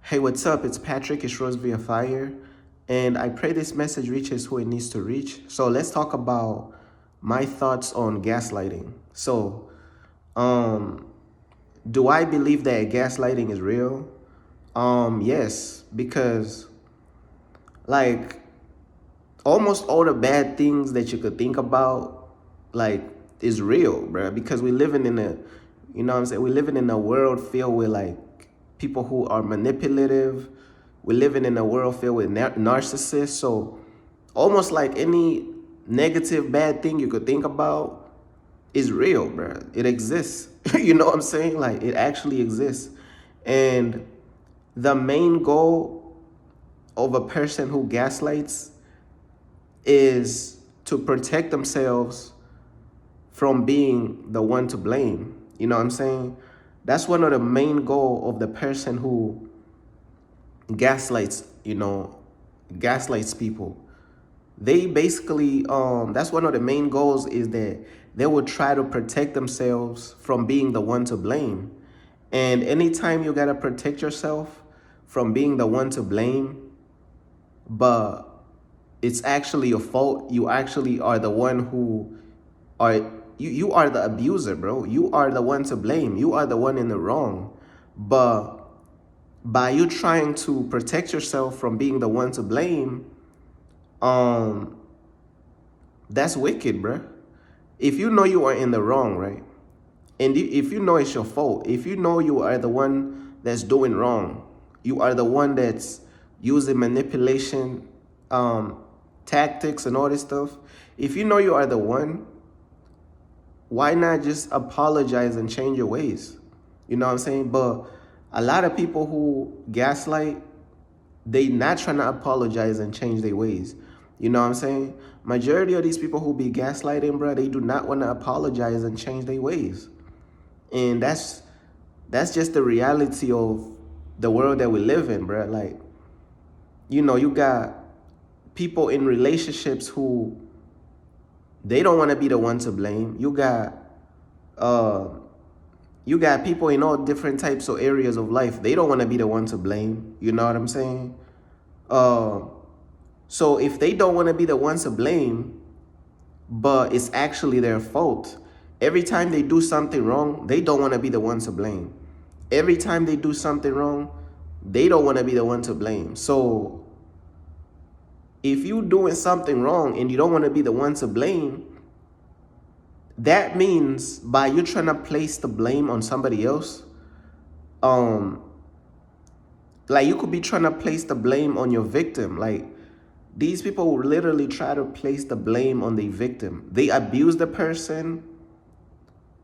Hey, what's up? It's Patrick. It's Rose via Fire. And I pray this message reaches who it needs to reach. So let's talk about my thoughts on gaslighting. Um, do I believe that gaslighting is real? Yes, because like almost all the bad things that you could think about, like, is real, bro. Because we living in a, you know what I'm saying? We're living in a world filled with like people who are manipulative. We're living in a world filled with narcissists. So almost like any negative, bad thing you could think about is real, bro. It exists. You know what I'm saying? Like it actually exists. And the main goal of a person who gaslights is to protect themselves from being the one to blame. You know what I'm saying? That's one of the main goal of the person who gaslights, gaslights people. They basically, that's one of the main goals is that they will try to protect themselves from being the one to blame. And anytime you gotta protect yourself from being the one to blame, but it's actually your fault. You actually are the one who are you are the abuser, bro. You are the one to blame. You are the one in the wrong. But by you trying to protect yourself from being the one to blame, um, that's wicked, bro. If you know you are in the wrong, right? And if you know it's your fault, if you know you are the one that's doing wrong, you are the one that's using manipulation, tactics and all this stuff. If you know you are the one, why not just apologize and change your ways? You know what I'm saying? But a lot of people who gaslight, they not trying to apologize and change their ways. You know what I'm saying? Majority of these people who be gaslighting, bro, they do not want to apologize and change their ways. And that's just the reality of the world that we live in, bro. Like, you got people in relationships who they don't want to be the one to blame. Uh you got people in all different types of areas of life. They don't want to be the one to blame. You know what I'm saying? Uh, so if they don't want to be the ones to blame, but it's actually their fault, every time they do something wrong, they don't want to be the one to blame. Every time they do something wrong, they don't want to be the one to blame. So if you doing something wrong and you don't want to be the one to blame, that means by you trying to place the blame on somebody else, um, like you could be trying to place the blame on your victim. Like these people will literally try to place the blame on the victim. They abuse the person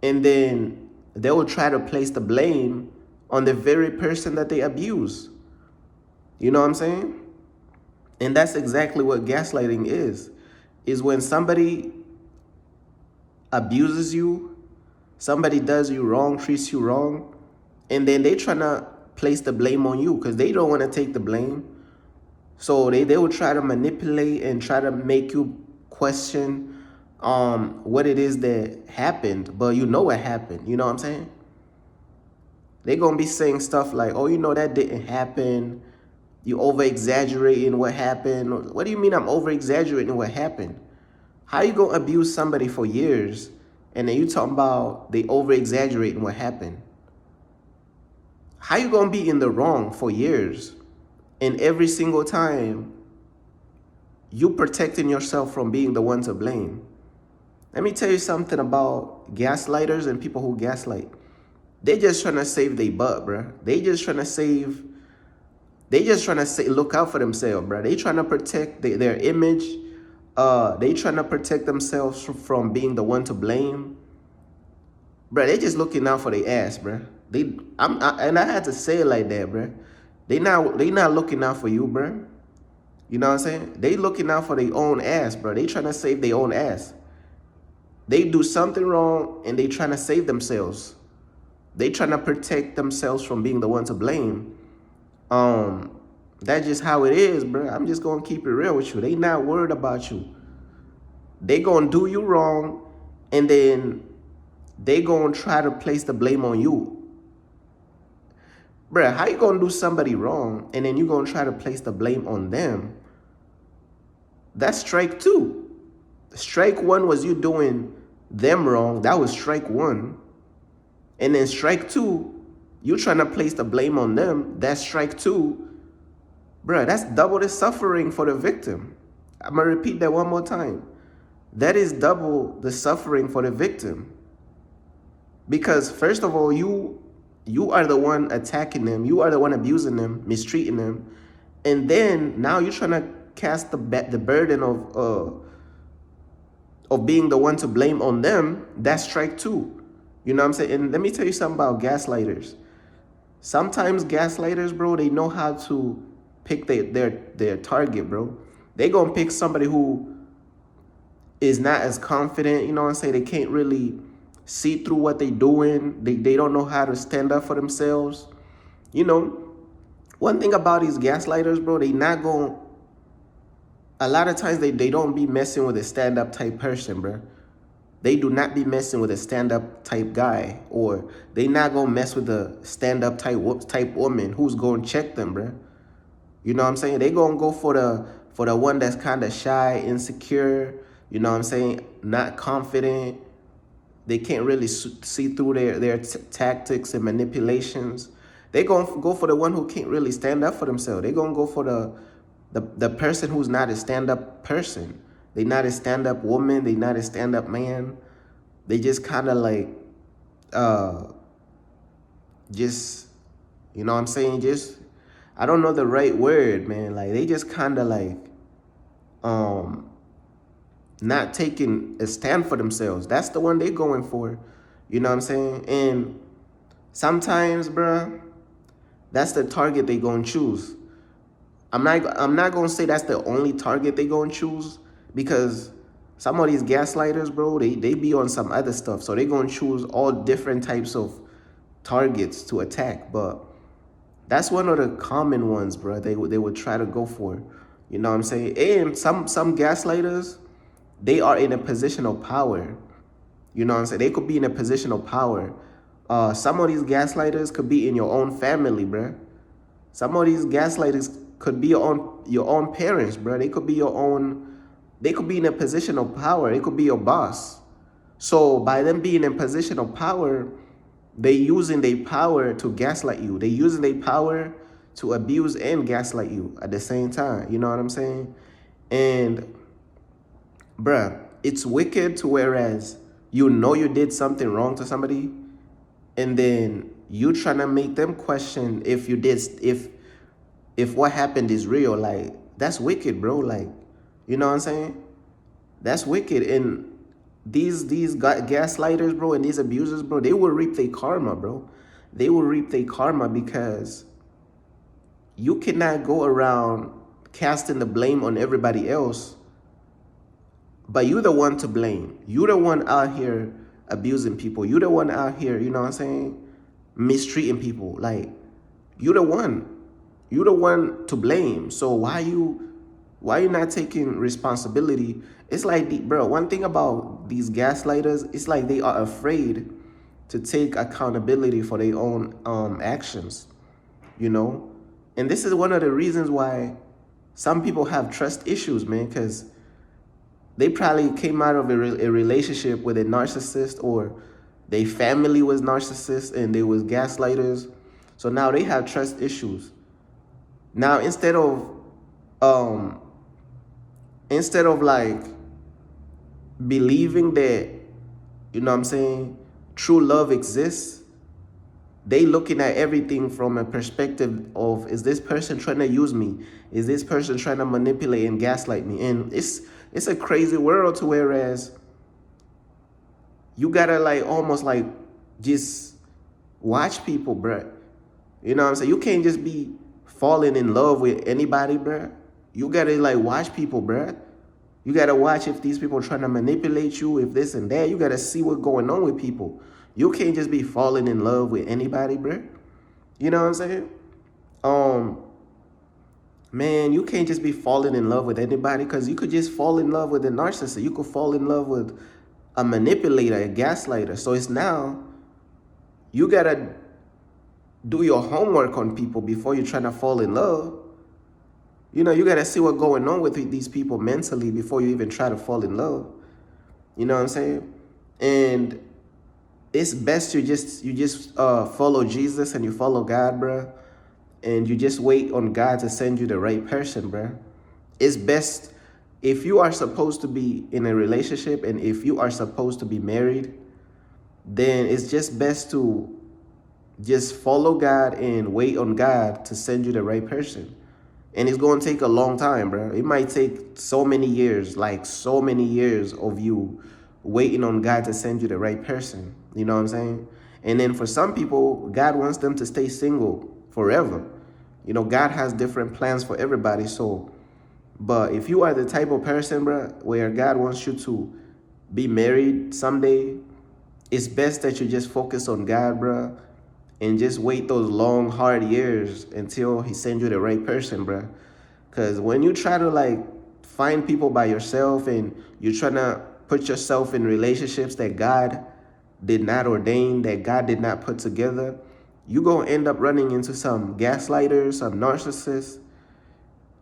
and then they will try to place the blame on the very person that they abuse. You know what I'm saying? And that's exactly what gaslighting is when somebody abuses you, somebody does you wrong, treats you wrong, and then they trying to place the blame on you because they don't want to take the blame. So they will try to manipulate and try to make you question what it is that happened, but you know what happened. You know what I'm saying? They're gonna be saying stuff like, oh, that didn't happen. You over exaggerating what happened. What do you mean I'm over exaggerating what happened? How you gonna abuse somebody for years and then you talking about they over exaggerating what happened? How you gonna be in the wrong for years and every single time you protecting yourself from being the one to blame? Let me tell you something about gaslighters and people who gaslight. They just trying to save their butt, bro. They just trying to look out for themselves, bro. They trying to protect their image. They trying to protect themselves from being the one to blame. Bro, they just looking out for their ass, bro. And I had to say it like that, bro. They not looking out for you, bro. You know what I'm saying? They looking out for their own ass, bro. They trying to save their own ass. They do something wrong and they trying to save themselves. They trying to protect themselves from being the one to blame. That's just how it is, bro. I'm just gonna keep it real with you. They not worried about you. They gonna do you wrong, and then they gonna try to place the blame on you. Bruh, how you gonna do somebody wrong and then you gonna try to place the blame on them? That's strike two. Strike one was you doing them wrong. That was strike one. And then strike two, you trying to place the blame on them. That's strike two. Bruh, that's double the suffering for the victim. I'm gonna repeat that one more time. That is double the suffering for the victim. Because first of all, you are the one attacking them, you are the one abusing them, mistreating them, and then now you're trying to cast the burden of being the one to blame on them. That's strike two. You know what I'm saying? And let me tell you something about gaslighters. Sometimes gaslighters, bro, they know how to pick their target, bro. They gonna pick somebody who is not as confident, you know what I'm saying? They can't really see through what they doing. They don't know how to stand up for themselves. You know, one thing about these gaslighters, bro, they not going to, a lot of times they don't be messing with a stand-up type person, bro. They do not be messing with a stand-up type guy, or they not going to mess with a stand-up type woman who's going to check them, bro. You know what I'm saying? They going to go for the one that's kind of shy, insecure, you know what I'm saying? Not confident. They can't really see through their tactics and manipulations. They gonna go for the one who can't really stand up for themselves. They gonna go for the person who's not a stand-up person. They not a stand-up woman. They not a stand-up man. They just kind of like, just, you know what I'm saying? Just, I don't know the right word, man. Like they just kind of like, not taking a stand for themselves. That's the one they going for. You know what I'm saying? And sometimes, bruh, that's the target they gonna choose. I'm not gonna say that's the only target they gonna choose, because some of these gaslighters, bro, they be on some other stuff. So they gonna choose all different types of targets to attack. But that's one of the common ones, bro. They would try to go for. You know what I'm saying? And some gaslighters, they are in a position of power. You know what I'm saying? They could be in a position of power. Some of these gaslighters could be in your own family, bruh. Some of these gaslighters could be your own parents, bruh. They could be your own. They could be in a position of power. They could be your boss. So by them being in a position of power, they using their power to gaslight you. They using their power to abuse and gaslight you at the same time. You know what I'm saying? And bruh, it's wicked to whereas you know you did something wrong to somebody, and then you trying to make them question if you did, if what happened is real. Like, that's wicked, bro. Like, you know what I'm saying? That's wicked. And these gaslighters, bro, and these abusers, bro, they will reap their karma, bro. They will reap their karma, because you cannot go around casting the blame on everybody else, but you the one to blame. You the one out here abusing people. You the one out here, you know what I'm saying, mistreating people. Like, you the one. You the one to blame. So why you not taking responsibility? It's like, bro, one thing about these gaslighters, it's like they are afraid to take accountability for their own actions, you know? And this is one of the reasons why some people have trust issues, man, because they probably came out of a relationship with a narcissist, or their family was narcissists and they was gaslighters. So now they have trust issues. Now instead of like believing that, you know what I'm saying, true love exists, they looking at everything from a perspective of, is this person trying to use me? Is this person trying to manipulate and gaslight me? And it's a crazy world, to whereas you gotta like almost like just watch people, bruh. You know what I'm saying? You can't just be falling in love with anybody, bruh. You gotta like watch people, bruh. You gotta watch if these people are trying to manipulate you, if this and that. You gotta see what's going on with people. You can't just be falling in love with anybody, bruh. You know what I'm saying? Man, you can't just be falling in love with anybody, because you could just fall in love with a narcissist. You could fall in love with a manipulator, a gaslighter. So it's now you gotta do your homework on people before you're trying to fall in love. You know, you gotta see what's going on with these people mentally before you even try to fall in love. You know what I'm saying? And it's best you just follow Jesus and you follow God, bruh, and you just wait on God to send you the right person, bruh. It's best if you are supposed to be in a relationship and if you are supposed to be married, then it's just best to just follow God and wait on God to send you the right person. And it's going to take a long time, bro. It might take so many years, like so many years of you waiting on God to send you the right person. You know what I'm saying? And then for some people, God wants them to stay single forever. You know, God has different plans for everybody. So, but if you are the type of person, bro, where God wants you to be married someday, it's best that you just focus on God, bro, and just wait those long, hard years until He sends you the right person, bro. Because when you try to like find people by yourself and you're trying to put yourself in relationships that God did not ordain, that God did not put together, you gonna end up running into some gaslighters, some narcissists.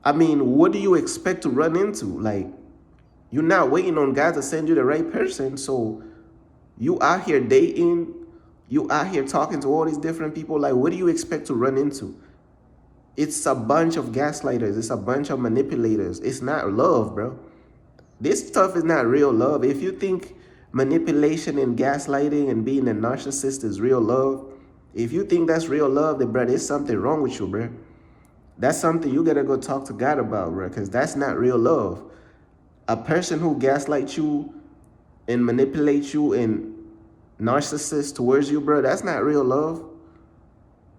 I mean, what do you expect to run into? Like, you're not waiting on God to send you the right person. So you out here dating, you out here talking to all these different people. Like, what do you expect to run into? It's a bunch of gaslighters. It's a bunch of manipulators. It's not love, bro. This stuff is not real love. If you think manipulation and gaslighting and being a narcissist is real love, if you think that's real love, then, bro, there's something wrong with you, bro. That's something you gotta go talk to God about, bro, because that's not real love. A person who gaslights you and manipulates you and narcissist towards you, bro, that's not real love.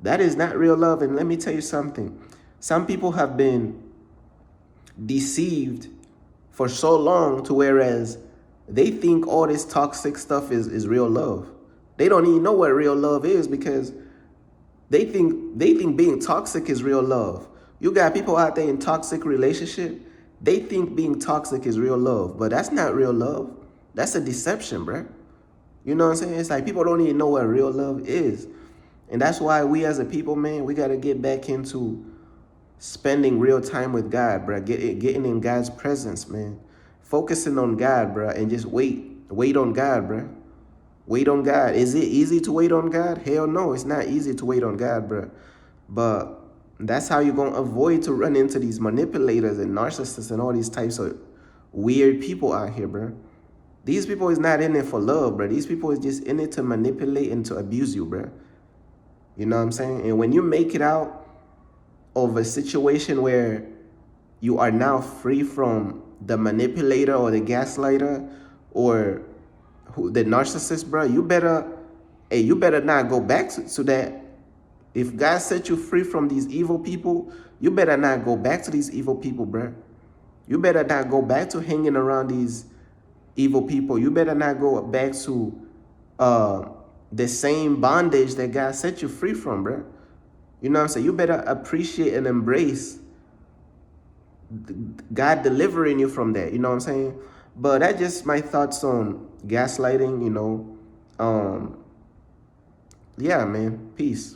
That is not real love. And let me tell you something. Some people have been deceived for so long to whereas they think all this toxic stuff is real love. They don't even know what real love is because they think being toxic is real love. You got people out there in toxic relationship. They think being toxic is real love, but that's not real love. That's a deception, bruh. You know what I'm saying? It's like people don't even know what real love is. And that's why we as a people, man, we got to get back into spending real time with God, bro. Getting in God's presence, man. Focusing on God, bro, and just wait. Wait on God, bro. Wait on God. Is it easy to wait on God? Hell no, it's not easy to wait on God, bro. But that's how you're going to avoid to run into these manipulators and narcissists and all these types of weird people out here, bro. These people is not in it for love, bro. These people is just in it to manipulate and to abuse you, bro. You know what I'm saying? And when you make it out of a situation where you are now free from the manipulator or the gaslighter or the narcissist, bro, you better not go back to that. If God set you free from these evil people, you better not go back to these evil people, bro. You better not go back to hanging around these evil people. You better not go back to the same bondage that God set you free from, bro. You know what I'm saying? You better appreciate and embrace God delivering you from that. You know what I'm saying? But that's just my thoughts on gaslighting, you know. Yeah, man. Peace.